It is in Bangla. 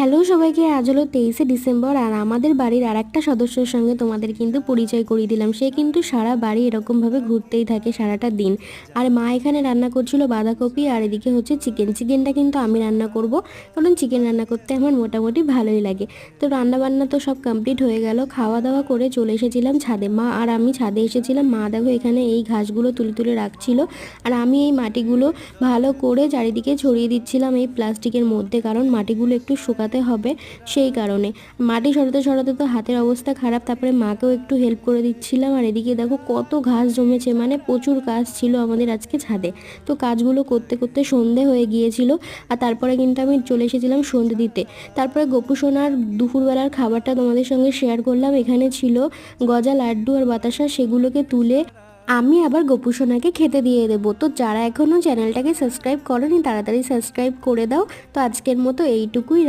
হ্যালো সবাইকে, আজ হলো 23শে ডিসেম্বর আর আমাদের বাড়ির আর একটা সদস্যের সঙ্গে তোমাদের কিন্তু পরিচয় করিয়ে দিলাম। সে কিন্তু সারা বাড়ি এরকমভাবে ঘুরতেই থাকে সারাটা দিন। আর মা এখানে রান্না করছিল বাঁধাকপি আর এদিকে হচ্ছে চিকেনটা কিন্তু আমি রান্না করব, কারণ চিকেন রান্না করতে আমার মোটামুটি ভালোই লাগে। তো রান্নাবান্না তো সব কমপ্লিট হয়ে গেল, খাওয়া দাওয়া করে চলে এসেছিলাম ছাদে। মা আর আমি ছাদে এসেছিলাম। মা দেখো এখানে এই ঘাসগুলো তুলে তুলে রাখছিল আর আমি এই মাটিগুলো ভালো করে চারিদিকে ছড়িয়ে দিচ্ছিলাম এই প্লাস্টিকের মধ্যে, কারণ মাটিগুলো একটু শুকাতে হবে সেই কারণে। মাটি সরাতে সরাতে তো হাতের অবস্থা খারাপ, তারপরে মাকেও একটু হেল্প করে দিচ্ছিলাম। আর এদিকে দেখো কত ঘাস জমেছে, মানে প্রচুর কাজ ছিল আমাদের আজকে ছাদে। তো কাজগুলো করতে করতে সন্ধে হয়ে গিয়েছিল আর তারপরে কিন্তু আমি চলে এসেছিলাম সন্ধে দিতে। তারপরে গোপু সোনার দুপুরবেলার খাবারটা তোমাদের সঙ্গে শেয়ার করলাম। এখানে ছিল গজা, লাড্ডু আর বাতাসা, সেগুলোকে তুলে আমি আবার গোপু সোনাকে খেতে দিয়ে দেবো। তো যারা এখনও চ্যানেলটাকে সাবস্ক্রাইব করোনি তাড়াতাড়ি সাবস্ক্রাইব করে দাও। তো আজকের মতো এইটুকুই।